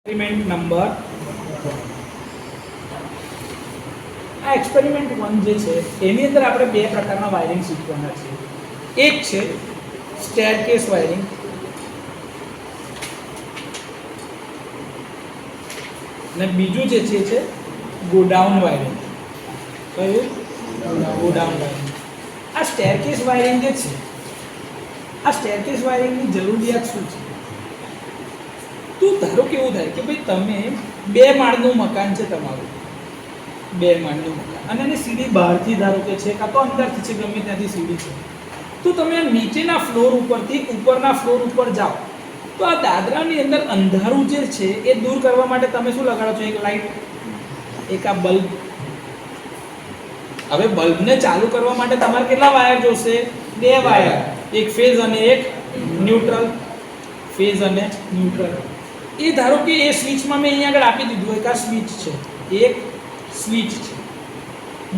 Experiment number આ experiment 1 જે છે એની અંદર આપણે બે પ્રકારના વાયરિંગ શીખવાના છે. એક છે સ્ટેરકેસ વાયરિંગ અને બીજું જે છે ગોડાઉન વાયરિંગ. કયું? Godown wiring. આ સ્ટેરકેસ વાયરિંગ જે છે આ સ્ટેરકેસ વાયરિંગની જરૂરિયાત શું છે? તો ધારો કે એવું થાય કે ભાઈ તમે 2 માળનું મકાન છે તમારું, 2 માળનું મકાન અને એની સીડી બહારથી ધારો કે છે કાં તો અંદરથી છે, ગમે ત્યાંથી સીડી છે. તો તમે નીચેના ફ્લોર ઉપરથી ઉપરના ફ્લોર ઉપર જાઓ તો આ દાદરાની અંદર અંધારું જે છે એ દૂર કરવા માટે તમે શું લગાડો છો? એક લાઈટ, એક આ બલ્બ. હવે બલ્બને ચાલુ કરવા માટે તમારે કેટલા વાયર જોશે? 2 વાયર, એક ફેઝ અને એક ન્યુટ્રલ. ફેઝ અને ન્યુટ્રલ. એ ધારો કે એ સ્વિચમાં મેં અહીંયા આગળ આપી દીધું, એક આ સ્વિચ છે, એક સ્વિચ છે.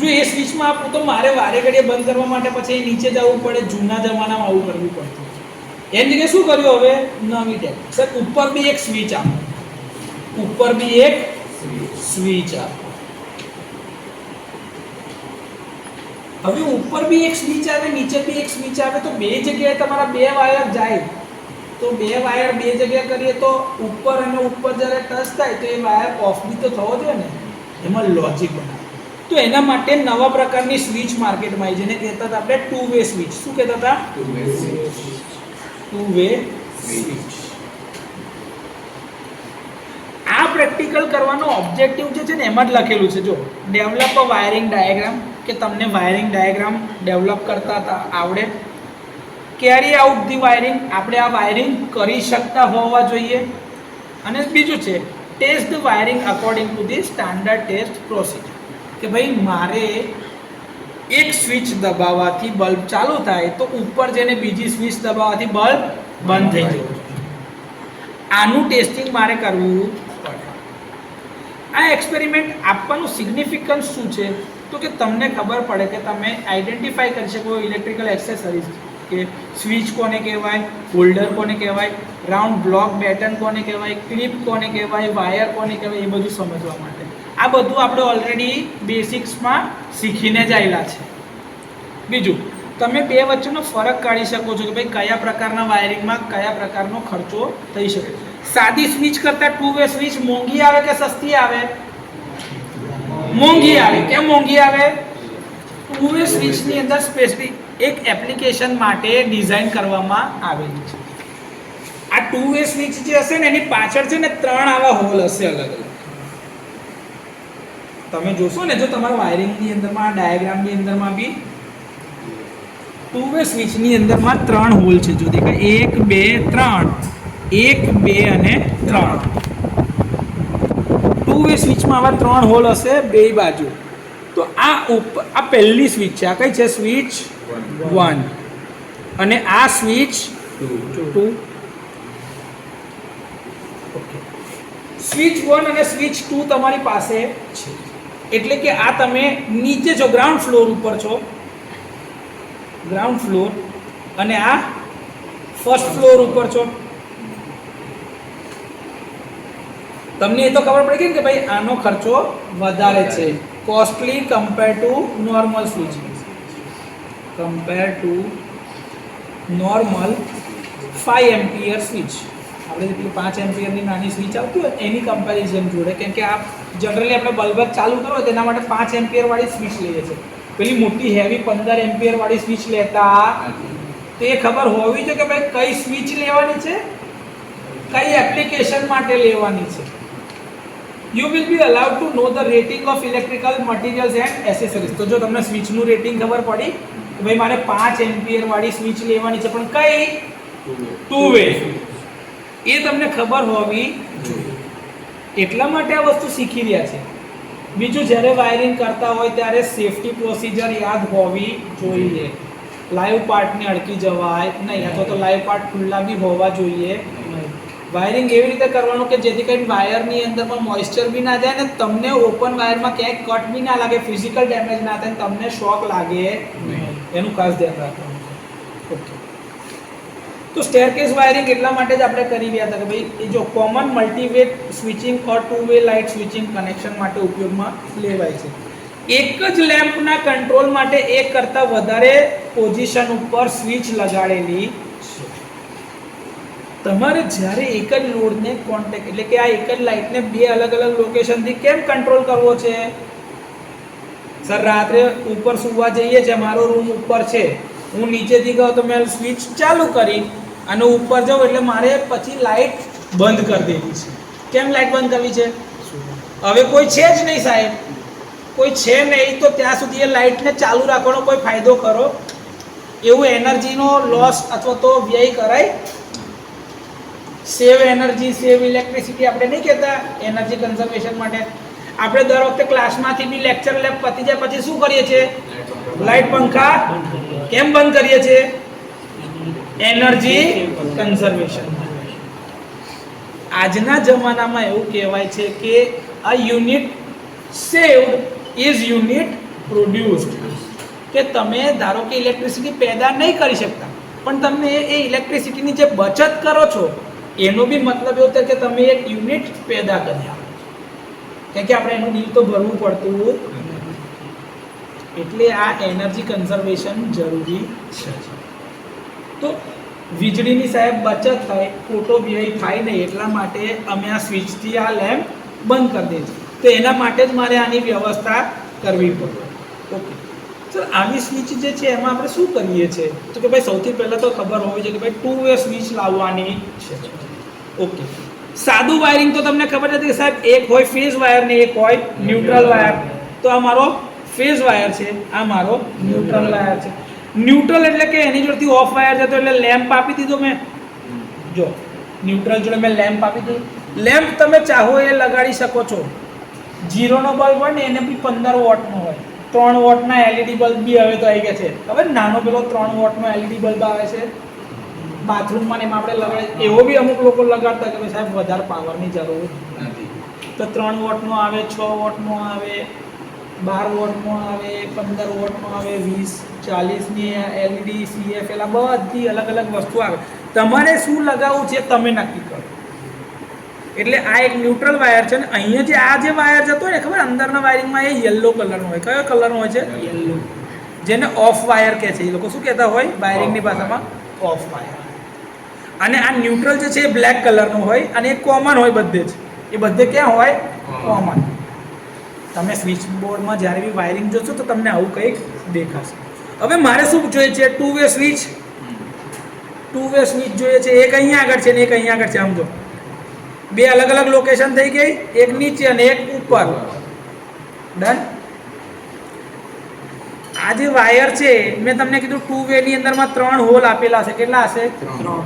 જો એ સ્વિચમાં આપું તો મારે વારે ઘડીએ બંધ કરવા માટે પછી નીચે જવું પડે. જૂના જમાનામાં આવું કરવું પડતું. એની જગ્યાએ શું કર્યું હવે? નવી ટેક સર ઉપર બી એક સ્વિચ આપો, ઉપર બી એક સ્વિચ આપો. હવે ઉપર બી એક સ્વિચ આવે, નીચે બી એક સ્વિચ આવે, તો બે જગ્યાએ તમારા 2 વાયર જાય. તો 2 વાયર 2 જગ્યાએ કરીએ તો ઉપર અને ઉપર જ્યારે ટચ થાય તો એ વાયર ઓફ બી તો થવો જોઈએ ને. એમાં લોજિક બનાવે. તો એના માટે નવા પ્રકારની સ્વિચ માર્કેટમાં આવી, જેને કહેતા હતા આપણે 2 વે સ્વિચ. શું કહેતા હતા? 2 વે સ્વિચ. આ પ્રેક્ટિકલ કરવાનો ઓબ્જેક્ટિવ જે છે ને એમાં જ લખેલું છે. જો ડેવલપ અ વાયરિંગ ડાયાગ્રામ, કે તમને વાયરિંગ ડાયાગ્રામ ડેવલપ કરતા હતા આવડે. કેરી આઉટ ધી વાયરિંગ, આપણે આ વાયરિંગ કરી શકતા હોવા જોઈએ. અને બીજું છે test the wiring according to the standard test procedure, કે ભાઈ મારે એક સ્વિચ દબાવવાથી બલ્બ ચાલુ થાય તો ઉપર જઈને બીજી સ્વિચ દબાવવાથી બલ્બ બંધ થઈ જવું જોઈએ. આનું ટેસ્ટિંગ મારે કરવું પડે. આ એક્સપેરિમેન્ટ આપવાનું સિગ્નિફિકન્સ શું છે? તો કે તમને ખબર પડે કે તમે આઈડેન્ટિફાઈ કરી શકો ઇલેક્ટ્રિકલ એક્સેસરીઝ, કે સ્વિચ કોને કહેવાય, હોલ્ડર કોને કહેવાય, રાઉન્ડ બ્લોક બેટન કોને કહેવાય, ક્લિપ કોને કહેવાય, વાયર કોને કહેવાય, એ બધું સમજવા માટે. આ બધું આપણે ઓલરેડી બેસિક્સમાં શીખીને જ આવેલા છે. બીજું, તમે બે વચ્ચેનો ફરક કાઢી શકો છો કે ભાઈ કયા પ્રકારના વાયરિંગમાં કયા પ્રકારનો ખર્ચો થઈ શકે. સાદી સ્વિચ કરતાં 2 વે સ્વિચ મોંઘી આવે કે સસ્તી આવે? મોંઘી આવે. કેમ મોંઘી આવે? 2 વે સ્વિચની અંદર સ્પેસિફિક એક એપ્લિકેશન માટે ડિઝાઇન કરવામાં આવેલી છે. આ 2 વે સ્વિચ જે હશે ને એની પાછળ છે ને 3 આવા હોલ હશે અલગ અલગ. તમે જોશો ને જો તમારા વાયરિંગની અંદરમાં આ ડાયાગ્રામની અંદરમાં બી 2 વે સ્વિચની અંદરમાં 3 હોલ છે. જો દેખાય 1 2 3, 1 2 અને 3. 2 વે સ્વિચમાં આવા 3 હોલ હશે બે બાજુ. તો આ ઉપર આ પહેલી સ્વિચ છે. આ કઈ છે? સ્વિચ 1 અને આ સ્વિચ 2. ઓકે, સ્વિચ 1 અને સ્વિચ 2 તમારી પાસે છે. એટલે કે આ તમે નીચે છો, ગ્રાઉન્ડ ફ્લોર ઉપર છો, ગ્રાઉન્ડ ફ્લોર, અને આ ફર્સ્ટ ફ્લોર ઉપર છો. તમને એ તો ખબર પડી ગઈ કે ભાઈ આનો ખર્ચો વધારે છે, costly compare to normal switch. Compare to normal 5 ampere switch. આપણે જેટલી 5 એમ્પિયરની નાની સ્વિચ આવતી હોય એની કમ્પેરિઝન જોડે, કેમ કે આ જનરલી આપણે બલ્બ ચાલુ કરવો હોય તેના માટે 5 એમ્પિયર વાળી સ્વિચ લઈએ છીએ. પેલી મોટી હેવી 15 એમ્પિયર વાળી સ્વિચ લેતા. તો એ ખબર હોવી જોઈએ કે ભાઈ કઈ સ્વિચ લેવાની છે, કઈ એપ્લિકેશન માટે લેવાની છે. You will be allowed to know the rating of electrical materials and accessories. તો જો તમને સ્વિચનું રેટિંગ ખબર પડી કે ભાઈ મારે 5 એમ્પિયર વાળી સ્વિચ લેવાની છે, પણ કઈ? 2 વે. એ તમને ખબર હોવી જોઈએ. એટલા માટે આ વસ્તુ શીખી રહ્યા છે. બીજું, જ્યારે વાયરિંગ કરતા હોય ત્યારે સેફટી પ્રોસિજર યાદ હોવી જોઈએ. લાઈવ પાર્ટને અડકી જવાય નહીં, અથવા તો લાઈવ પાર્ટ ખુલ્લા બી હોવા જોઈએ નહીં. વાયરિંગ એવી રીતે કરવાનું કે જેથી કરીને વાયરની અંદરમાં મોઇસ્ચર બી ના જાય ને તમને ઓપન વાયરમાં ક્યાંય કટ બી ના લાગે, ફિઝિકલ ડેમેજ ના થાય, તમને શોક લાગે નહીં. એનું ખાસ ધ્યાન રાખવાનું છે. ઓકે, તો સ્ટેરકેસ વાયરિંગ એટલા માટે જ આપણે કરી રહ્યા હતા કે ભાઈ એ જો common multiway switching or two way light switching connection માટે ઉપયોગમાં લેવાય છે. એક જ લેમ્પના કંટ્રોલ માટે એક કરતાં વધારે પોઝિશન ઉપર સ્વિચ લગાડેલી છે. તમારે જ્યારે એક જ લોડને કોન્ટેક્ટ એટલે કે આ એક જ લાઇટને બે અલગ અલગ લોકેશનથી કેમ કંટ્રોલ કરવો છે? સર રાત્રે ઉપર સૂવા જઈએ છે, મારો રૂમ ઉપર છે, હું નીચેથી ગયો તો મેં સ્વિચ ચાલુ કરી અને ઉપર જાઉં એટલે મારે પછી લાઇટ બંધ કરી દેવી છે. કેમ લાઇટ બંધ કરવી છે? હવે કોઈ છે જ નહીં સાહેબ, કોઈ છે નહીં તો ત્યાં સુધી એ લાઇટને ચાલુ રાખવાનો કોઈ ફાયદો ખરો? એવું એનર્જીનો લોસ અથવા તો વ્યય કરાય? સેવ એનર્જી, સેવ ઇલેક્ટ્રિસિટી આપણે નહીં કહેતા એનર્જી કન્ઝર્વેશન માટે? આપણે દર વખતે ક્લાસમાંથી બી લેક્ચર લેબ પતી જાય પછી શું કરીએ છીએ? લાઇટ પંખા કેમ બંધ કરીએ છીએ? Energy conservation. આજના જમાનામાં એવું કહેવાય છે કે a unit saved is unit produced. કે તમે ધારો કે ઇલેક્ટ્રિસિટી પેદા નહીં કરી શકતા પણ તમે એ ઇલેક્ટ્રિસિટીની જે બચત કરો છો એનો બી મતલબ એવો થાય કે તમે એક યુનિટ પેદા કર્યા. કેમ કે આપણે એનું બિલ તો ભરવું પડતું એટલે આ એનર્જી કન્ઝર્વેશન જરૂરી છે. તો વીજળીની સાહેબ બચત થાય, ખોટો વ્યય થાય નહીં એટલા માટે અમે આ સ્વિચથી આ લેમ્પ બંધ કરી દઈએ છીએ. તો એના માટે જ મારે આની વ્યવસ્થા કરવી પડે. ઓકે સર, આવી સ્વિચ જે છે એમાં આપણે શું કરીએ છીએ? તો કે ભાઈ સૌથી પહેલાં તો ખબર હોવી જોઈએ કે ભાઈ 2 વે સ્વિચ લાવવાની છે. ઓકે, સાદું વાયરિંગ તો તમને ખબર હતી કે સાહેબ એક હોય ફેઝ વાયર ને એક હોય ન્યુટ્રલ વાયર. તો આ મારો ફેઝ વાયર છે, આ મારો ન્યુટ્રલ વાયર છે. ન્યુટ્રલ એટલે કે એની જોડેથી ઓફ વાયર જતો એટલે લેમ્પ આપી દીધો મેં. જો ન્યુટ્રલ જોડે મેં લેમ્પ આપી દીધું. લેમ્પ તમે ચાહો એ લગાડી શકો છો. 0 નો બલ્બ હોય ને એને બી 15 વોટનો હોય. 3 વોટના એલઈડી બલ્બ બી હવે તો આવી ગયા છે. ખબર નાનો પેલો 3 વોટનો એલઈડી બલ્બ આવે છે બાથરૂમમાં ને એમાં આપણે લગાડીએ. એવો બી અમુક લોકો લગાડતા કે ભાઈ સાહેબ વધારે પાવરની જરૂર નથી. તો 3 વોટનો આવે, 6 વોટનો આવે, 12 વોટનો આવે, 15 વોટનો આવે, 20, 40ની એલઈડી સીએફ એલા બધી અલગ અલગ વસ્તુ આવે. તમારે શું લગાવવું છે તમે નક્કી કરો. એટલે આ એક ન્યુટ્રલ વાયર છે ને અહીંયા જે આ જે વાયર જતો હોય ને ખબર અંદરના વાયરિંગમાં એ યલો કલરનો હોય. કયો કલરનો હોય છે? યલો. જેને ઓફ વાયર કહે છે. એ લોકો શું કહેતા હોય વાયરિંગની ભાષામાં? Of wire. અને આ ન્યુટ્રલ જે છે એ બ્લેક કલરનો હોય અને એ કોમન હોય બધે જ. એ બધે ક્યાં હોય? કોમન. તમે સ્વિચ બોર્ડમાં જ્યારે બી વાયરિંગ જોશો તો તમને આવું કંઈક દેખાશે. હવે મારે શું જોઈએ છે? 2 વે સ્વિચ. 2 વે સ્વિચ જોઈએ છે. એક અહીંયા આગળ છે ને એક અહીંયા આગળ છે. સમજો બે અલગ અલગ લોકેશન થઈ ગઈ, એક નીચે અને એક ઉપર. ડન. આ જે વાયર છે મેં તમને કીધું 2 વે ની અંદરમાં 3 હોલ આપેલા છે. કેટલા હશે? 3.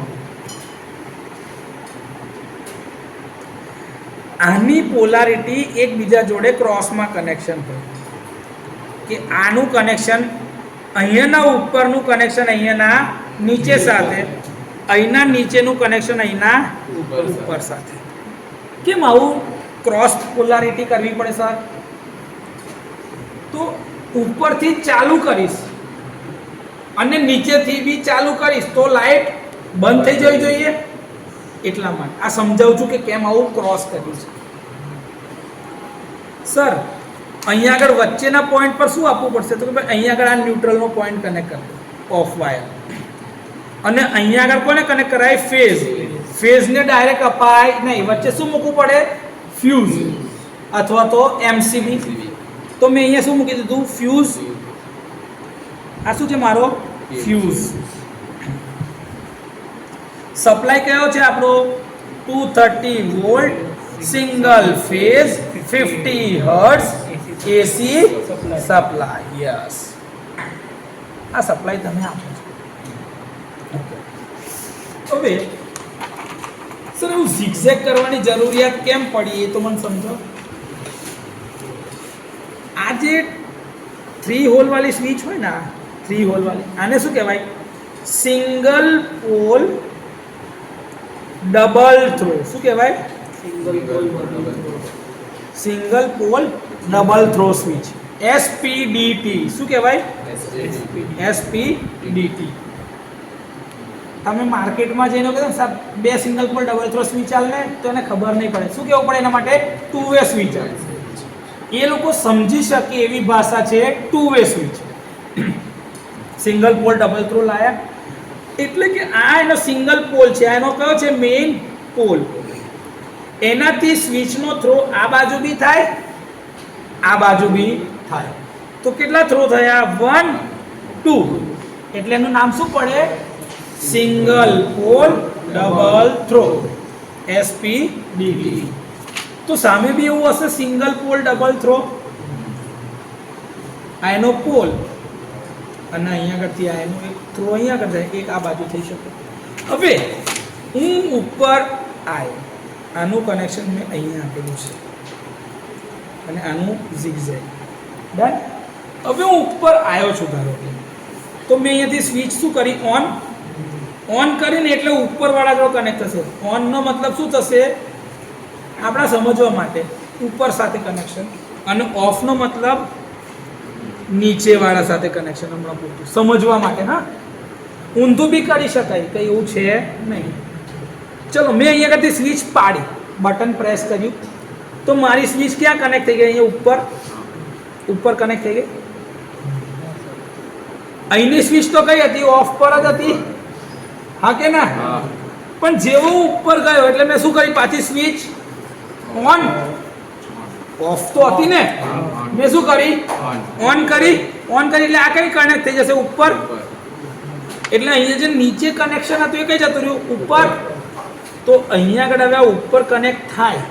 આની પોલારિટી એકબીજા જોડે ક્રોસમાં કનેક્શન હોય કે આનું કનેક્શન અહીંયાના ઉપરનું કનેક્શન અહીંયાના નીચે સાથે, અહીંના નીચેનું કનેક્શન અહીંના ઉપર સાથે. કેમ આવું ક્રોસ પોલારિટી કરવી પડે સર? તો ઉપરથી ચાલુ કરીશ અને નીચેથી બી ચાલુ કરીશ તો લાઈટ બંધ થઈ જવી જોઈએ. એટલા માટે આ સમજાવું છું કે કેમ આવું ક્રોસ કર્યું છે. સર અહીંયા આગળ વચ્ચેના પોઈન્ટ પર શું આપવું પડશે? તો કે ભાઈ અહીંયા આગળ આ ન્યુટ્રલનો પોઈન્ટ કનેક્ટ કરવો ઓફ વાયર અને અહીંયા આગળ કોને કનેક્ટ કરાય? ફેઝ. ફેઝને ડાયરેક્ટ અપાય નહીં. વચ્ચે શું મૂકવું પડે? ફ્યુઝ અથવા તો એમસીબી. તો મેં અહીંયા શું મૂકી દીધું? ફ્યુઝ. આ શું છે મારો? ફ્યુઝ. સપ્લાય કયો છે આપણો? 230 volt single phase 50 hertz AC supply. Yes, આ સપ્લાય તમે આપો છો. હવે સર એવું ઝિગઝેગ કરવાની જરૂરિયાત કેમ પડી એ તો મને સમજો. આ જે 3 હોલ વાળી સ્વિચ હોય ને, 3 હોલ વાળી, આને શું કહેવાય? Single pole double throw. શું કહેવાય? Single pole double throw switch. SPDT. શું કહેવાય? એસપીડીટી. તમે માર્કેટમાં જઈને કહો સાહેબ 2 single pole double throw switch આલે તો એને ખબર નહીં પડે. શું કહેવું પડે એના માટે? 2 વે સ્વિચ. એ લોકો સમજી શકે એવી ભાષા છે 2 way switch. Single pole double throw લાયા એટલે કે આ એનો સિંગલ પોલ છે, આ એનો કયો છે? Main pole. એનાથી સ્વિચનો થ્રો આ બાજુ બી થાય, આ બાજુ બી થાય. તો કેટલા થ્રો થયા? 1 2. એટલે એનું નામ શું પડે? Single pole double throw, SPDT. તો સામે બી એવું હશે, સિંગલ પોલ ડબલ થ્રો. આ એનો પોલ અને અહીંયા આગળથી આ એનો એક થ્રો અહીંયા આગળ જાય, એક આ બાજુ થઈ શકે. હવે હું ઉપર આવ્યો, આનું કનેક્શન મેં અહીંયા આપેલું છે અને આનું ઝિગઝેગ. ડન. હવે હું ઉપર આવ્યો છું ધારો કે, તો મેં અહીંયાથી સ્વિચ શું કરી? ઓન કરીને એટલે ઉપરવાળા જો કનેક્ટ થશે. ઓનનો મતલબ શું થશે આપણા સમજવા માટે? ઉપર સાથે કનેક્શન. અને ઓફનો મતલબ નીચેવાળા સાથે કનેક્શન. હમણાં પૂરતું સમજવા માટે. હા, ઊંધું બી કરી શકાય, કંઈ એવું છે નહીં. ચલો, મેં અહીંયા આગળથી સ્વિચ પાડી, બટન પ્રેસ કર્યું, તો મારી સ્વિચ ક્યાં કનેક્ટ થઈ ગઈ? અહીંયા ઉપર કનેક્ટ થઈ ગઈ. અહીંની સ્વિચ તો કઈ હતી? ઓફ પર જ હતી. હા કે ના? પણ જેવો ઉપર ગયો એટલે મેં શું કરી? પાછી સ્વિચ ઓન. ઓફ તો હતી ને, મેં શું કરી? ઓન કરી. એટલે આ કઈ કનેક્ટ થઈ જશે? ઉપર. એટલે અહીંયા જે નીચે કનેક્શન હતું એ કઈ જતું રહ્યું? ઉપર. તો અહીંયા આગળ હવે ઉપર કનેક્ટ થાય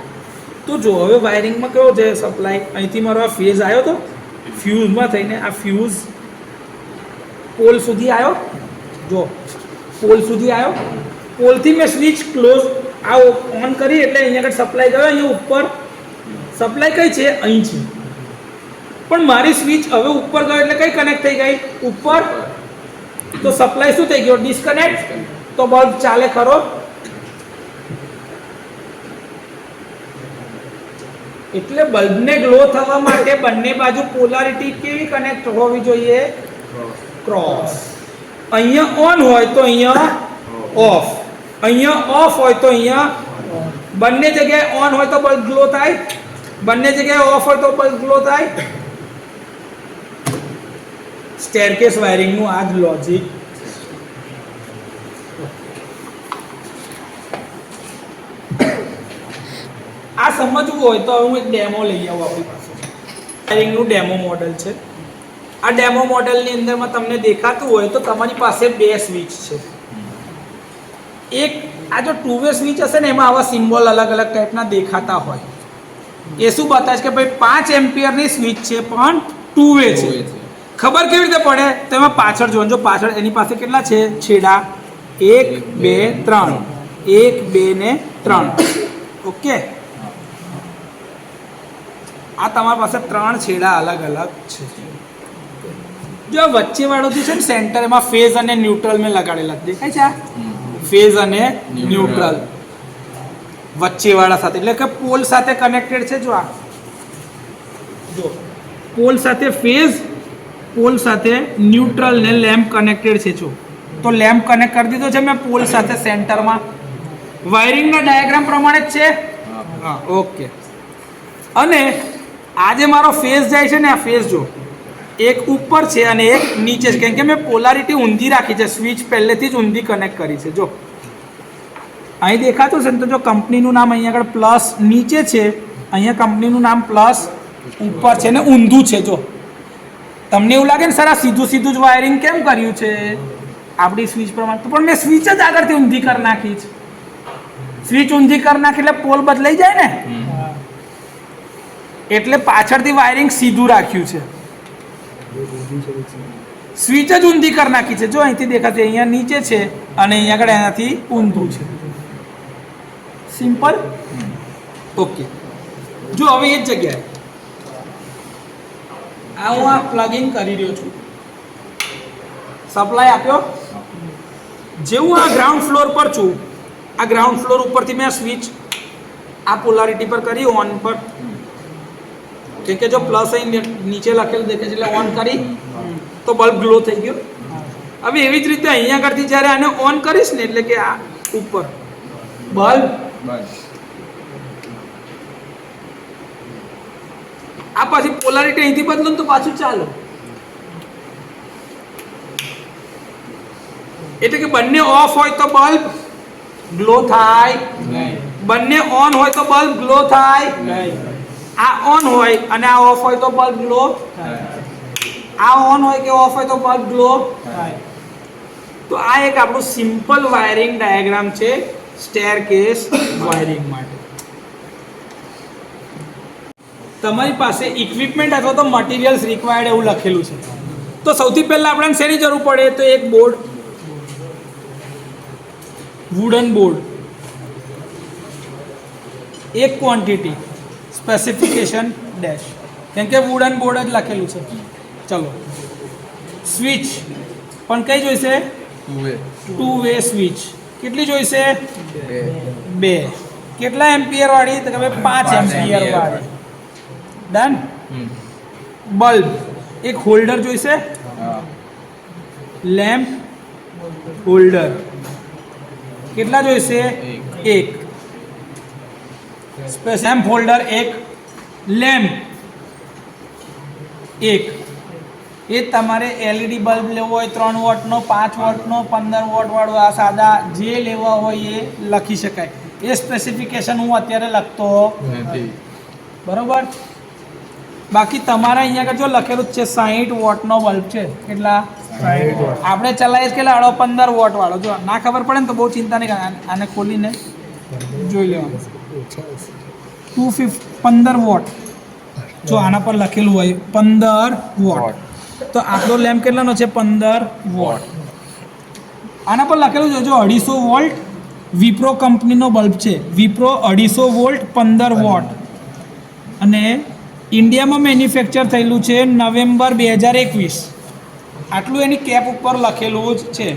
તો જો હવે વાયરિંગમાં કેવો છે સપ્લાય? અહીંથી મારો આ ફેઝ આવ્યો તો ફ્યુઝમાં થઈને આ ફ્યુઝ પોલ સુધી આવ્યો. જો પોલ સુધી આવ્યો, પોલથી મેં સ્વિચ ક્લોઝ આ ઓન કરી એટલે અહીંયા આગળ સપ્લાય ગયો. અહીંયા ઉપર સપ્લાય કઈ છે? અહીં છે. પણ મારી સ્વિચ હવે ઉપર ગયો એટલે કઈ કનેક્ટ થઈ ગઈ? ઉપર. તો સપ્લાય શું થઈ ગયો? ડિસ્કનેક્ટ. તો બલ્બ ચાલે ખરો? એટલે બલ્બને ગ્લો થવા માટે બંને બાજુ પોલારિટી કેવી કનેક્ટ હોવી જોઈએ? ક્રોસ. અહીંયા ઓન હોય તો અહીંયા ઓફ, અહીંયા ઓફ હોય તો અહીંયા. બંને જગ્યાએ ઓન હોય તો બલ્બ ગ્લો થાય, બંને જગ્યાએ ઓફ હોય તો બલ્બ ગ્લો થાય. સ્ટેરકેસ વાયરિંગનું આ જ લોજિક. આ સમજવું હોય તો હું એક ડેમો લઈ આવું આપણી પાસે. વાયરિંગનું ડેમો મોડલ છે. આ ડેમો મોડલની અંદરમાં તમને દેખાતું હોય તો તમારી પાસે 2 સ્વિચ છે. એક આ જો 2 વે સ્વિચ હશે ને એમાં આવા સિમ્બોલ અલગ અલગ ટાઈપના દેખાતા હોય. એ શું બતાવે છે કે ભાઈ 5 એમ્પિયરની સ્વિચ છે પણ 2 વે છે. ખબર કેવી રીતે પડે? તો એમાં પાછળ જોજો, પાછળ એની પાસે કેટલા છે છેડા? 1 2 3, 1 2 ને 3. ઓકે, આ તમારી પાસે 3 છેડા અલગ અલગ છે. જો વચ્ચે વાળો જે છે ને સેન્ટર, એમાં ફેઝ અને ન્યુટ્રલ મેં લગાડેલા દેખાય છે. ફેઝ અને ન્યુટ્રલ વચ્ચે વાળા સાથે, એટલે કે પોલ સાથે કનેક્ટેડ છે. જો આ જો પોલ સાથે ફેઝ, પોલ સાથે ન્યુટ્રલ ને લેમ્પ કનેક્ટેડ છે. જો તો લેમ્પ કનેક્ટ કરી દીધો છે મેં પોલ સાથે સેન્ટરમાં. વાયરિંગના ડાયાગ્રામ પ્રમાણે જ છે. હા, ઓકે. અને આ જે મારો ફેઝ જાય છે ને, આ ફેઝ જો એક ઉપર છે અને એક નીચે છે, કેમ કે મેં પોલારિટી ઊંધી રાખી છે. સ્વિચ પહેલેથી જ ઊંધી કનેક્ટ કરી છે. જો અહીં દેખાતું છે ને, તો જો કંપનીનું નામ અહીંયા આગળ પ્લસ નીચે છે, અહીંયા કંપનીનું નામ પ્લસ ઉપર છે ને ઊંધું છે. જો તમને એવું લાગે ને સર આ સીધું સીધું જ વાયરિંગ કેમ કર્યું છે આપણી સ્વિચ પ્રમાણે, તો પણ મેં સ્વિચ જ આગળથી ઊંધી કરી નાખી છે. સ્વિચ ઊંધી કરી નાખી એટલે પોલ બદલાઈ જાય ને, એટલે પાછળથી વાયરિંગ સીધું રાખ્યું છે. સ્વિચ જ ઊંધી કરી નાખી છે. જો અહીંથી દેખાશે અહીંયા નીચે છે અને અહીંયા આગળ એનાથી ઊંધું છે. સિમ્પલ. ઓકે, જો હવે એ જ જગ્યાએ હું આ પ્લગિંગ કરી રહ્યો છું, સપ્લાય આપ્યો. જેવું આ ગ્રાઉન્ડ ફ્લોર પર છું, આ ગ્રાઉન્ડ ફ્લોર ઉપરથી મેં આ સ્વિચ આ પોલારિટી પર કરી, ઓન પર. કેમ કે જો પ્લસ અહીં નીચે લખેલું દેખે છે એટલે ઓન કરી તો બલ્બ ગ્લો થઈ ગયો. હવે એવી જ રીતે અહીંયા આગળથી જ્યારે આને ઓન કરીશ ને એટલે કે આ ઉપર બલ્બ આ પાછી પોલારિટી અહીંથી બદલું તો પાછું ચાલો, એટલે કે બંને ઓફ હોય તો બલ્બ ગ્લો થાય નહીં, બંને ઓન હોય તો બલ્બ ગ્લો થાય નહીં. આ ઓન હોય અને આ ઓફ હોય તો બલ્બ ગ્લો થાય, આ ઓન હોય કે ઓફ હોય તો બલ્બ ગ્લો થાય. તો આ એક આપણું સિમ્પલ વાયરિંગ ડાયાગ્રામ છે સ્ટેરકેસ વાયરિંગ માટે. તમારી પાસે ઇક્વિપમેન્ટ અથવા તો મટીરિયલ્સ રિક્વાયર્ડ એવું લખેલું છે, તો સૌથી પહેલા આપણને શેની જરૂર પડે? તો એક બોર્ડ, વુડન બોર્ડ, એક ક્વોન્ટિટી, સ્પેસિફિકેશન ડેશ, કેમ કે વુડન બોર્ડ જ લખેલું છે. ચલો, સ્વિચ પણ કઈ જોઈશે? 2 વે સ્વિચ. કેટલી જોઈશે? 2. કેટલા એમ્પિયર વાળી? તો કે ભાઈ 5 એમ્પિયર વાળી. ડન. બલ્બ, એક હોલ્ડર જોઈશે, લેમ્પ હોલ્ડર. કેટલા જોઈશે? 1. Lamp holder 1, lamp 1. એ તમારે એલઈડી બલ્બ લેવો હોય 3 વોટનો, 5 વોટનો, 15 વોટ વાળો, આ સાદા જે લેવા હોય એ લખી શકાય. એ સ્પેસિફિકેશન હું અત્યારે લખતો નથી, બરોબર. બાકી તમારા અહીંયા આગળ જો લખેલું છે 60 વોટનો બલ્બ છે. કેટલા? 60 વોટ. આપણે ચલાવીએ કેટલા? 15 વોટ વાળો. જો ના ખબર પડે ને તો બહુ ચિંતા નહીં કરવાની, આને ખોલીને જોઈ લેવાનું. 15 વોટ. જો આના પર લખેલું હોય 15 વોટ, તો આપણો લેમ્પ કેટલાનો છે? 15 વોટ. આના પર લખેલું છે જો 250 વોલ્ટ, વિપ્રો કંપનીનો બલ્બ છે. વિપ્રો 250 વોલ્ટ 15 વોટ, અને ઇન્ડિયામાં મેન્યુફેક્ચર થયેલું છે નવેમ્બર 2021. આટલું એની કેપ ઉપર લખેલું જ છે,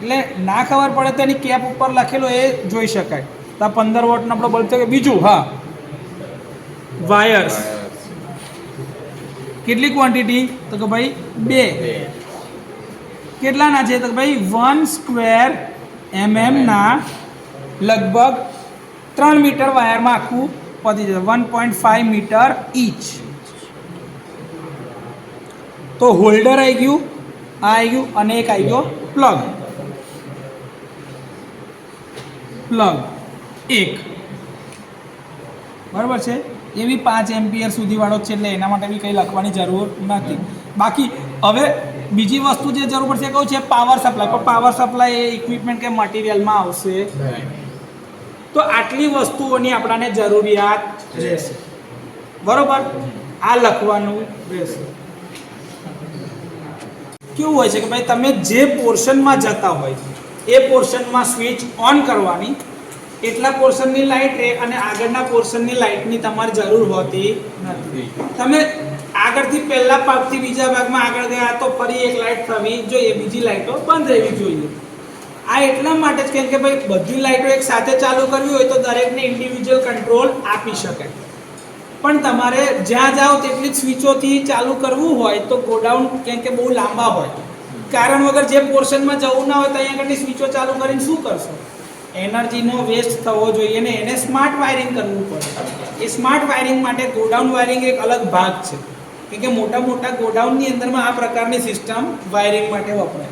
એટલે ના ખબર પડે તો એની કેપ ઉપર લખેલું એ જોઈ શકાય. તો આ 15 વોટનો આપણો બલ્બ છે. બીજું, હા, વાયર્સ. કેટલી ક્વોન્ટિટી? તો કે ભાઈ 2. કેટલાના છે? તો કે ભાઈ 1 સ્ક્વેર mm ના લગભગ 3 મીટર વાયરમાં આખું પતી જશે. 1.5 મીટર ઈચ. તો હોલ્ડર આવી ગયું, આ આવી ગયું, અને એક આવી ગયો પ્લગ. પ્લગ 1, બરાબર છે. એ બી 5 એમ્પિયર સુધી વાળો છે, એટલે એના માટે બી કંઈ લખવાની જરૂર નથી. બાકી હવે બીજી વસ્તુ જે જરૂર પડશે કહું છે પાવર સપ્લાય. પણ પાવર સપ્લાય એ ઇક્વિપમેન્ટ કે મટીરિયલમાં આવશે. તો આટલી વસ્તુઓની આપણને જરૂરિયાત રહેશે, બરોબર. આ લખવાનું રહેશે. કેવું હોય છે કે ભાઈ તમે જે પોર્શનમાં જતા હોય એ પોર્શનમાં સ્વિચ ઓન કરવાની, એટલા પોર્શનની લાઇટ રહે, અને આગળના પોર્શનની લાઇટની તમારે જરૂર હોતી નથી. તમે આગળથી પહેલા ભાગથી બીજા ભાગમાં આગળ ગયા તો ફરી એક લાઇટ થવી જોઈએ, બીજી લાઇટો બંધ રહેવી જોઈએ. આ એટલા માટે જ કેમ કે ભાઈ બધી લાઇટો એક સાથે ચાલુ કરવી હોય તો દરેકને ઇન્ડિવિજ્યુઅલ કંટ્રોલ આપી શકાય. પણ તમારે જ્યાં જાઓ તેટલી જ સ્વિચોથી ચાલુ કરવું હોય તો ગોડાઉન કેમ કે બહુ લાંબા હોય, કારણ વગર જે પોર્શનમાં જવું ના હોય તો અહીંયા આગળની સ્વિચો ચાલુ કરીને શું કરશો? એનર્જીનો વેસ્ટ થવો જોઈએ ને એને સ્માર્ટ વાયરિંગ કરવું પડે. એ સ્માર્ટ વાયરિંગ માટે ગોડાઉન વાયરિંગ એક અલગ ભાગ છે, કે મોટા મોટા ગોડાઉનની અંદરમાં આ પ્રકારની સિસ્ટમ વાયરિંગ માટે વપરાય.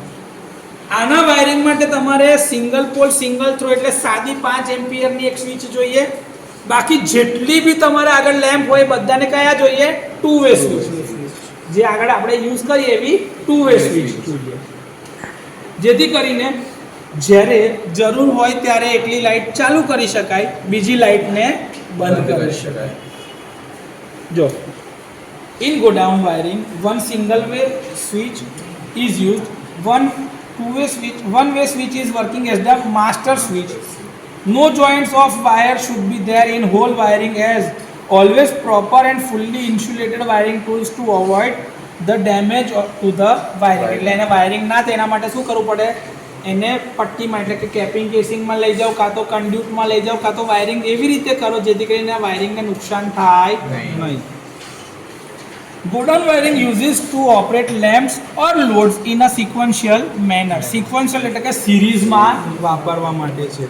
આના વાયરિંગ માટે તમારે સિંગલ પોલ સિંગલ થ્રો એટલે સાદી 5 એમ્પિયરની એક સ્વિચ જોઈએ. બાકી જેટલી બી તમારે આગળ લેમ્પ હોય બધાને કયા જોઈએ? 2 વે સ્વિચ. જે આગળ આપણે યુઝ કરીએ એવી 2 વે સ્વિચ જોઈએ, જેથી કરીને જ્યારે જરૂર હોય ત્યારે એકલી લાઇટ ચાલુ કરી શકાય, બીજી લાઇટને બંધ કરી શકાય. જો in godown wiring, one single way switch is used. One way switch is working as the master switch. No joints of wire should be there in whole wiring, as always proper and fully insulated wiring tools to avoid the damage to the wiring. એટલે એને wiring ના થાય એના માટે શું કરવું પડે? એને પટ્ટીમાં એટલે કે કેપિંગ કેસિંગમાં લઈ જાઓ, કાં તો કન્ડ્યુટમાં લઈ જાઓ, કાં તો વાયરિંગ એવી રીતે કરો જેથી કરીને વાયરિંગને નુકસાન થાય નહીં. Godown wiring uses to operate lamps or loads in a sequential manner. Sequential એટલે કે સિરીઝમાં વાપરવા માટે છે.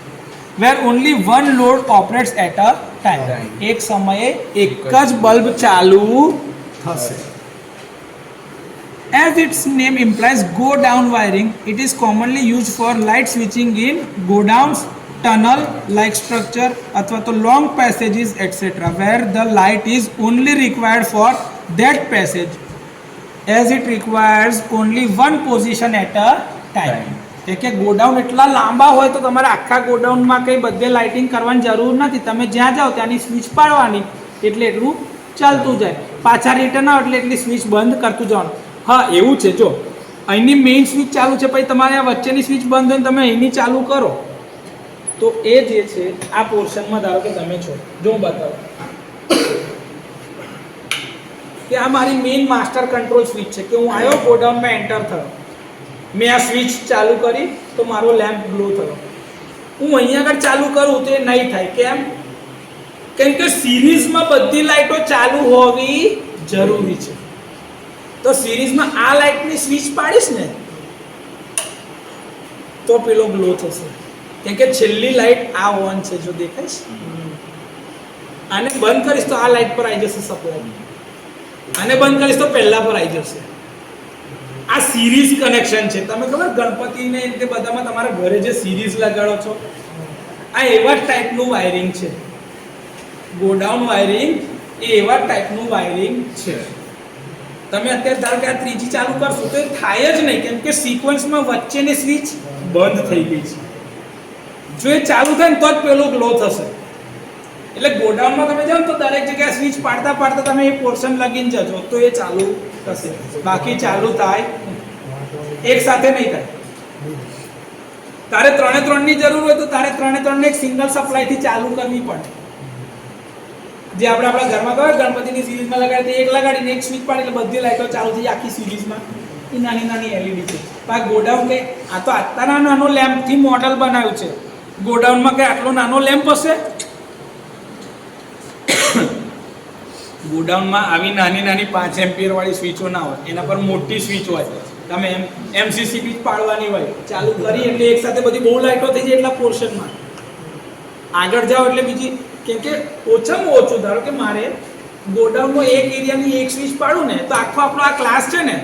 Where only one load operates at a time. એક સમયે એક જ બલ્બ ચાલુ થશે. As its name implies, go down wiring, it is commonly used for light switching in godowns, tunnel like structure અથવા તો long passages etc. where the light is only required for that passage as it requires only one position at a time. કે godown એટલા લાંબા હોય તો તમારે આખા ગોડાઉનમાં કંઈ બધે લાઇટિંગ કરવાની જરૂર નથી. તમે જ્યાં જાઓ ત્યાંની સ્વિચ પાડવાની એટલે એટલું ચાલતું જાય. પાછા રિટર્ન આવો એટલે એટલી સ્વિચ બંધ કરતું જવાનું. હા એવું છે, જો અહીંની મેઇન સ્વિચ ચાલુ છે પછી તમારે આ વચ્ચેની સ્વિચ બંધ હોય તમે અહીંની ચાલુ કરો તો એ જે છે આ પોર્શનમાં ધારો કે તમે છો, જો હું બતાવું કે આ મારી મેઇન માસ્ટર કંટ્રોલ સ્વિચ છે કે હું આવ્યો ગોડાઉનમાં એન્ટર થયો, મેં આ સ્વિચ ચાલુ કરી તો મારો લેમ્પ ગ્લો થયો. હું અહીંયા આગળ ચાલુ કરું તો એ નહીં થાય. કેમ કે સિરીઝમાં બધી લાઇટો ચાલુ હોવી જરૂરી છે. તો સિરીઝમાં આ લાઇટની સ્વિચ પાડીશ ને તો પેલો ગ્લો થશે. કેમ કે છેલ્લી લાઇટ આ ઓન છે, જો દેખાઈશ આને બંધ કરીશ તો આ લાઇટ પર આવી જશે સપ્લાય, આને બંધ કરીશ તો પહેલા પર આવી જશે. આ સિરીઝ કનેક્શન છે. તમે ખબર ગણપતિને તે બધામાં તમારા ઘરે જે સિરીઝ લગાડો છો આ એવા ટાઈપનું વાયરિંગ છે. ગોડાઉન વાયરિંગ એ એવા ટાઈપનું વાયરિંગ છે. તમે અત્યારે ધારો કે આ ત્રીજી ચાલુ કરશો તો એ થાય જ નહીં, કેમ કે સિક્વન્સમાં વચ્ચેની સ્વિચ બંધ થઈ ગઈ છે. જો એ ચાલુ થાય ને તો જ પેલો ગ્લો થશે. એટલે ગોડાઉનમાં તમે જાઓ તો દરેક જગ્યાએ સ્વિચ પાડતા પાડતા તમે એ પોર્શન લગીને જજો તો એ ચાલુ થશે. બાકી ચાલુ થાય એક સાથે નહીં થાય. તારે 3 ની જરૂર હોય તો તારે 3 ને એક સિંગલ સપ્લાયથી ચાલુ કરવી પડે. જે આપણે આપણા ઘરમાં કહે ગણપતિની સિરીઝમાં લગાડી એક લગાડીને એક સ્વિચ પાડી એટલે બધી લાઈટો ચાલુ થઈ આખી સિરીઝમાં. એ નાની નાની એલઈડી છે. આ ગોડાઉન કે આ તો આટલા નાનો લેમ્પથી મોડલ બનાવ્યું છે. ગોડાઉનમાં કે આટલો નાનો લેમ્પ હશે? ગોડાઉનમાં આવી નાની નાની 5 એમ્પિયર વાળી સ્વિચો ના હોય, એના પર મોટી સ્વિચ હોય. તમે એમસીસી બી પાડવાની હોય, ચાલુ કરી એટલે એક સાથે બધી બહુ લાઈટો થઈ જાય એટલા પોર્શનમાં. આગળ જાઓ એટલે બીજી, કેમ કે ઓછામાં ઓછું ધારો કે મારે ગોડાઉનમાં એક એરિયાની એક સ્વિચ પાડું ને તો આખો આપણો આ ક્લાસ છે ને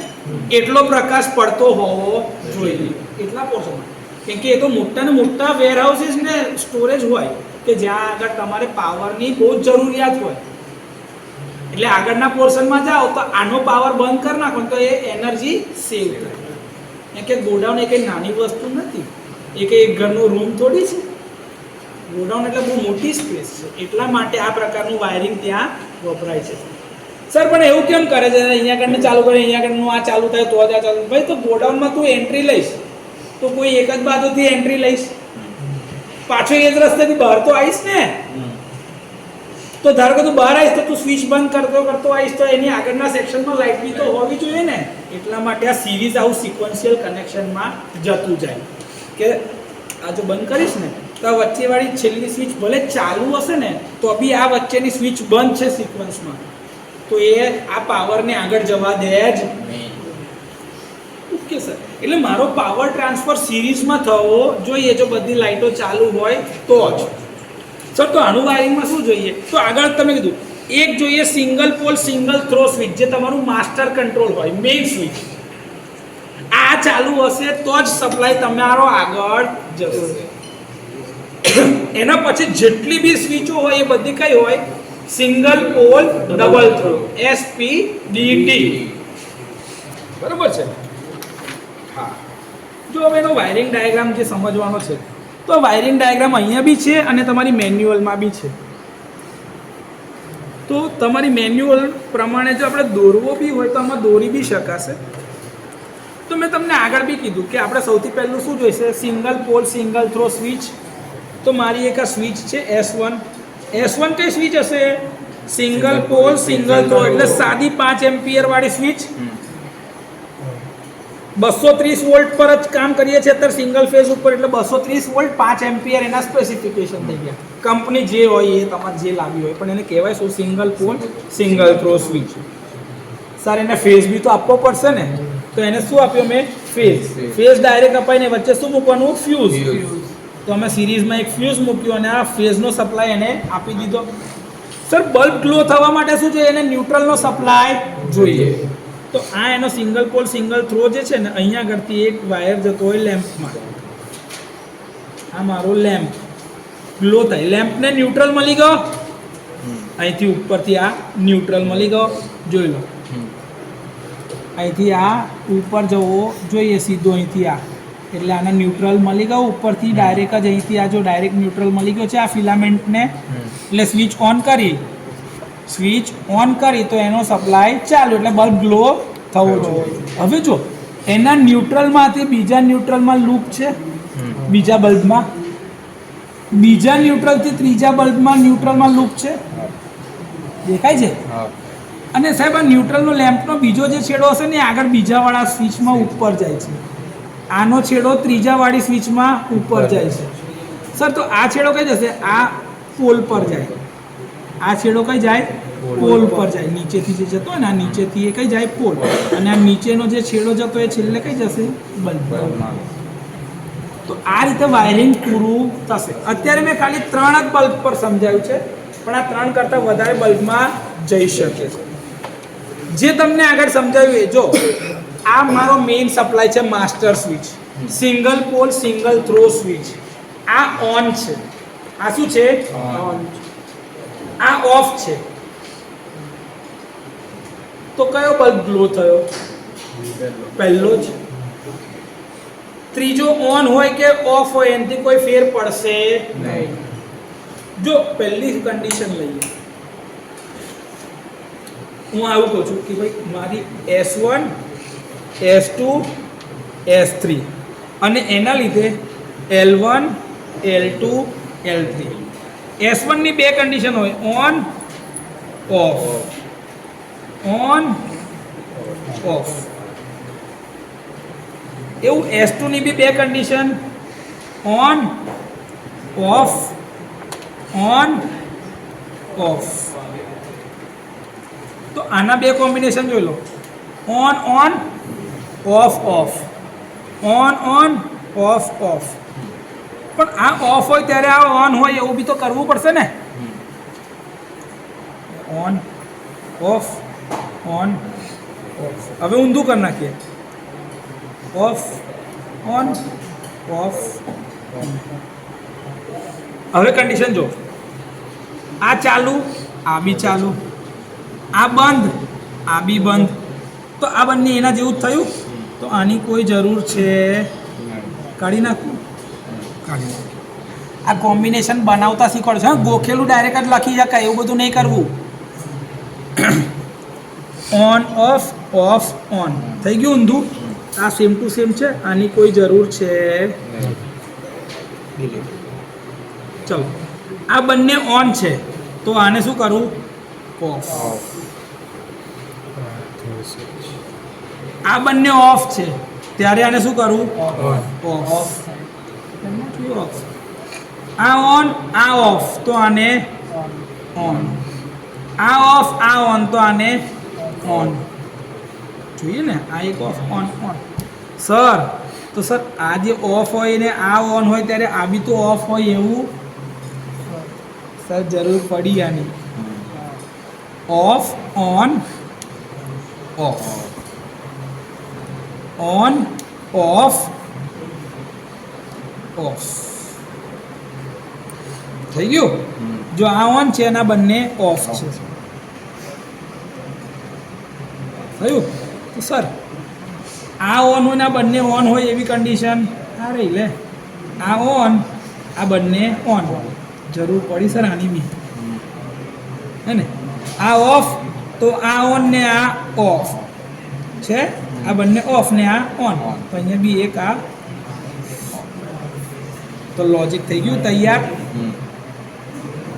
એટલો પ્રકાશ પડતો હોવો જોઈએ એટલા પોર્શનમાં. કેમ કે એ તો મોટા ને મોટા વેરહાઉસીસ ને સ્ટોરેજ હોય કે જ્યાં આગળ તમારે પાવરની બહુ જ જરૂરિયાત હોય. એટલે આગળના પોર્શનમાં જાઓ તો આનો પાવર બંધ કરી નાખો તો એ એનર્જી સેવ થાય. કેમ કે ગોડાઉન એ કંઈ નાની વસ્તુ નથી, એ કંઈ એક ઘરનો રૂમ થોડી છે. ગોડાઉન એટલે બહુ મોટી સ્પેસ છે. એટલા માટે આ પ્રકારનું વાયરિંગ ત્યાં વપરાય છે. સર પણ એવું કેમ કરે છે? અહીંયા આગળને ચાલુ કરે, અહીંયા આગળનું આ ચાલુ થાય તો જ આ ચાલુ. ભાઈ તો ગોડાઉનમાં તું એન્ટ્રી લઈશ તો કોઈ એક જ બાજુથી એન્ટ્રી લઈશ, પાછો એ જ રસ્તેથી બહાર તો આવીશ ને. તો ધારો કે તું બહાર આવીશ તો તું સ્વિચ બંધ કરતો આવીશ તો એની આગળના સેક્શનમાં લાઇટ બી તો હોવી જોઈએ ને. એટલા માટે આ સિરીઝ આવું સિક્વન્શિયલ કનેક્શનમાં જતું જાય કે આ જો બંધ કરીશ ને તો આ વચ્ચેવાળી છેલ્લી સ્વિચ ભલે ચાલુ હશે ને તો બી આ વચ્ચેની સ્વિચ બંધ છે સિક્વન્સમાં, તો એ આ પાવરને આગળ જવા દે જ નહીં. ઓકે સર, એટલે મારો પાવર ટ્રાન્સફર સિરીઝમાં થવો જોઈએ જો બધી લાઇટો ચાલુ હોય તો જ. સર તો આનું વાયરિંગમાં શું જોઈએ? તો આગળ તમે કીધું એક જોઈએ single pole single throw switch, જે તમારું માસ્ટર કંટ્રોલ હોય, મેઇન સ્વિચ. આ ચાલુ હશે તો જ સપ્લાય તમારો આગળ જશે. એના પછી જેટલી બી સ્વિચો હોય એ બધી કઈ હોય? Single pole double throw, SPDT. બરાબર છે? હા. જો હવે એનો વાયરિંગ ડાયાગ્રામ જે સમજવાનો છે તો વાયરિંગ ડાયાગ્રામ અહીંયા બી છે અને તમારી મેન્યુઅલમાં બી છે. તો તમારી મેન્યુઅલ પ્રમાણે જો આપણે દોરવો બી હોય તો આમાં દોરી બી શકાશે. તો મેં તમને આગળ બી કીધું કે આપણે સૌથી પહેલું શું જોઈશે? Single pole single throw switch. તો મારી એક આ સ્વિચ છે S1. S1 કઈ સ્વિચ હશે? સિંગલ પોલ સિંગલ થ્રો, એટલે સાદી 5 એમ્પિયર વાળી સ્વિચ. 230 વોલ્ટ પર જ કામ કરીએ છીએ અત્યારે સિંગલ ફેઝ ઉપર, એટલે 230 વોલ્ટ 5 એમ્પિયર એના સ્પેસિફિકેશન થઈ ગયા. કંપની જે હોય એ તમારે જે લાવી હોય, પણ એને કહેવાય શું? Single pole single throw switch. Sir એને ફેઝ બી તો આપવો પડશે ને, તો એને શું આપ્યો મેં? ફેઝ. ફેઝ ડાયરેક્ટ અપાઈને વચ્ચે શું મૂકવાનું? ફ્યુઝ. તો અમે સિરીઝમાં એક ફ્યુઝ મૂક્યું અને આ ફેઝનો સપ્લાય એને આપી દીધો. સર બલ્બ ગ્લો થવા માટે શું જોઈએ? એને ન્યુટ્રલનો સપ્લાય જોઈએ. તો આ એનો સિંગલ પોલ સિંગલ થ્રો જે છે ને, અહીંયા આગળથી એક વાયર જતો હોય લેમ્પમાં. આ મારો લેમ્પ ગ્લો થાય, લેમ્પને ન્યુટ્રલ મળી ગયો, અહીંથી ઉપરથી આ ન્યુટ્રલ મળી ગયો. જોઈ લો, અહીંથી આ ઉપર જવો જોઈએ સીધો, અહીંથી આ, એટલે આને ન્યુટ્રલ મળી ગયો ઉપરથી ડાયરેક્ટ જ. અહીંથી આ જો ડાયરેક્ટ ન્યુટ્રલ મળી ગયો છે આ ફિલામેન્ટને, એટલે સ્વિચ ઓન કરી તો એનો સપ્લાય ચાલુ, એટલે બલ્બ ગ્લો થવો જોઈએ. હવે જો એના ન્યુટ્રલમાંથી બીજા ન્યુટ્રલમાં લૂપ છે, બીજા બલ્બમાં, બીજા ન્યુટ્રલથી ત્રીજા બલ્બમાં ન્યુટ્રલમાં લૂપ છે, દેખાય છે? અને સાહેબ આ ન્યુટ્રલનો લેમ્પનો બીજો જે છેડો હશે ને આગળ બીજાવાળા સ્વિચમાં ઉપર જાય છે, આનો છેડો ત્રીજાવાળી સ્વિચમાં ઉપર જાય છે. સર તો આ છેડો કઈ જશે? આ પોલ પર જાય. આ છેડો કઈ જાય? પોલ પર જાય. નીચેથી જે જતો હોય ને, આ નીચેથી એ કઈ જાય? પોલ. અને આ નીચેનો જે છેડો જતો એ છેલ્લે કઈ જશે? બલ્બ. તો આ રીતે વાયરિંગ પૂરું થશે. અત્યારે મેં ખાલી 3 જ બલ્બ પર સમજાવ્યું છે, પણ આ 3 કરતાં વધારે બલ્બમાં જઈ શકે છે. જે તમને આગળ સમજાવ્યું એ જો, આ મારો મેઇન સપ્લાય છે, master switch, single pole single throw switch. આ ઓન છે, આ શું છે? ઓન. આ ઓફ છે. તો કયો બલ્બ ગ્લો થયો? પહેલો જ. ત્રીજો ઓન હોય કે ઓફ હોય એનાથી કોઈ ફેર પડશે નહીં. જો પહેલી કન્ડિશન લઈએ, હું આવું કહું છું કે ભાઈ મારી S1 S2 S3 અને એના લીધે L1 L2 L3. S1 ની 2 કન્ડિશન હોય, ઓન ઓફ, ઓન ઓફ. એવું S2 ની બી 2 condition, on off, on off. તો આના 2 કોમ્બિનેશન જોઈ લો, on on off off, on on off off. પણ આ ઓફ હોય ત્યારે આ ઓન હોય એવું બી તો કરવું પડશે ને. On off, on of. હવે ઊંધું કરી નાખીએ, ઓફ ઓન ઓફ. હવે કન્ડિશન જો, આ ચાલુ, આ બી ચાલુ, આ બંધ, આ બી બંધ. તો આ બંને એના જેવું જ થયું. તો આની કોઈ જરૂર છે? કાઢી નાખું, કાઢી નાખું. આ કોમ્બિનેશન બનાવતા શીખવાડશે. હા, ગોખેલું ડાયરેક્ટ જ લખી શકાય, એવું બધું નહીં કરવું. ઓન ઓફ ઓફ ઓન થઈ ગયું ઊંધું. આ સેમ ટુ સેમ છે, આની કોઈ જરૂર છે? ચલો, આ બંને ઓન છે તો આને શું કરું? ઓફ. આ બંને ઓફ છે ત્યારે આને શું કરું? ઓફ. આ ઓન આ ઓફ તો આને ઓન, આ ઓફ આ ઓન તો આને ઓન. જોઈએ ને, આ એક ઓફ ઓન ઓન. સર તો સર આ જે ઓફ હોય ને આ ઓન હોય ત્યારે આ બી તો ઓફ હોય એવું સર જરૂર પડી આની. Of on off, on off of. થઈ ગયું? જો આ ઓન છે અને આ બંને ઓફ છે. થયું? તો સર આ ઓન હોય ને આ બંને ઓન હોય એવી કન્ડિશન આ રહી લે. આ ઓન આ બંને ઓન, જરૂર પડી સર આની બી હે ને. આ ઓફ તો આ ઓન ને આ ઓફ છે, આ બંને ઓફ ને આ ઓન, તો અહીંયા બી એક આ. તો લોજિક થઈ ગયું તૈયાર.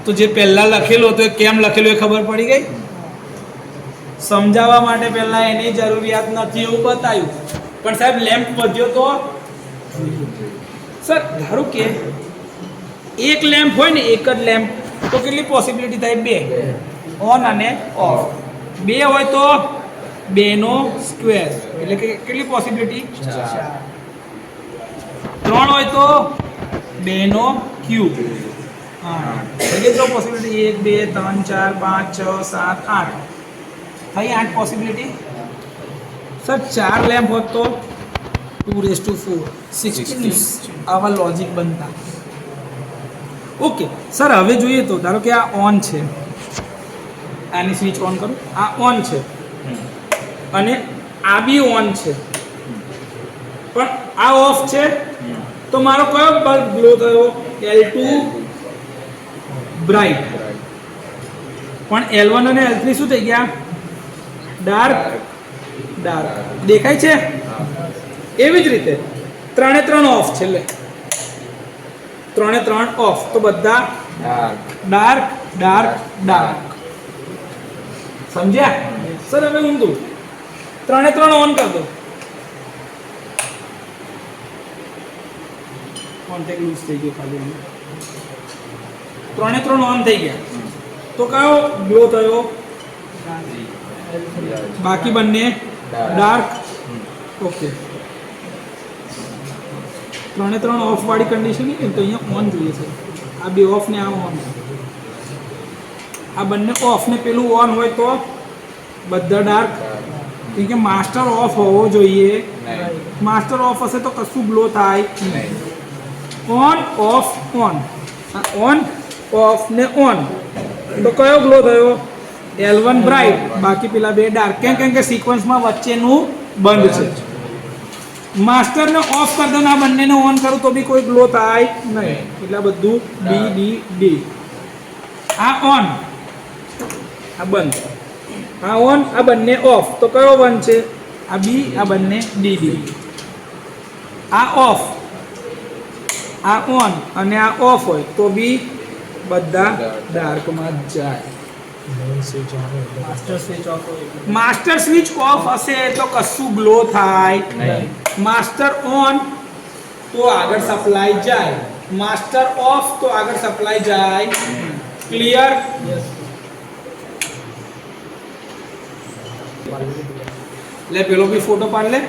તો જે પહેલા લખેલું હતું એ કેમ લખેલું એ ખબર પડી ગઈ. સમજાવવા માટે પહેલા એની જરૂરિયાત નથી એવું બતાવ્યું, પણ સાહેબ લેમ્પ વધ્યો તો સર ધારો કે એક લેમ્પ હોય ને, એક જ લેમ્પ, તો કેટલી પોસિબિલિટી થાય? 2 ઓન અને ઓફ. 2 હોય તો બેનો સ્ક્વેર એટલે કે કેટલી પોસિબિલિટી? 3 હોય તો બેનો ક્યુબ. હા કેટલી પોસિબિલિટી? 1 2 3 4 5 6 7 8 થઈ 8 પોસિબિલિટી. સર 4 લેમ્પ હોત તો 2⁴ 16 આવા લોજિક બનતા. ઓકે સર હવે જોઈએ તો ધારો કે આ ઓન છે, આની સ્વિચ ઓન કરું, આ ઓન છે અને આ બી ઓન છે પણ આ ઓફ છે, તો મારો કયો બલ્બ ગ્લો થયો? L2 bright. પણ L1 અને L3 શું થઈ ગયા? ડાર્ક. ડાર્ક દેખાય છે. એવી જ રીતે 3 3 ઓફ છે, એટલે 3 3 ઓફ, તો બધા ડાર્ક ડાર્ક ડાર્ક. સમજ્યા સર? હવે ઊંધું 3 3 ઓન કર દો, કોન્ટેક્ટ લૂઝ થઈ ગયો ખાલી. 3 3 ઓન થઈ ગયા તો કયો ગ્લો થયો? બાકી બંને ડાર્ક. ઓકે 3 3 ઓફ વાળી કન્ડિશન નહીં તો અહીંયા ઓન જોઈએ છે. આ બે ઓફ ને આ ઓન, આ બંને ઓફ ને પેલું ઓન હોય તો બધા ડાર્ક. કેમ કે માસ્ટર ઓફ હોવો જોઈએ. માસ્ટર ઓફ હશે તો કશું ગ્લો થાય નહીં. On off on, on of ને ઓન, તો કયો ગ્લો થયો? L1 બ્રાઇટ, બાકી પેલા બે ડાર્ક. કેમ કે સિક્વન્સમાં વચ્ચેનું બંધ છે. માસ્ટરને ઓફ કરી દો ને આ બંનેને ઓન કરું તો બી કોઈ ગ્લો થાય નહીં. એટલે બધું ડી ડી ડી. આ ઓન, આ બંધ, આ ઓન, આ બંને ઓફ, તો કયો બંધ છે? આ બી, આ બંને ડી ડી. આ ઓફ, આ ઓન અને આ ઓફ હોય તો બી બધા ડાર્કમાં જાય. માસ્ટર સ્વિચ ઓફ હશે તો કશું ગ્લો થાય નહીં. માસ્ટર ઓન તો આગળ સપ્લાય જાય, માસ્ટર ઓફ તો આગળ સપ્લાય જાય. ક્લિયર? લે પેલો બી ફોટો પાડ લે.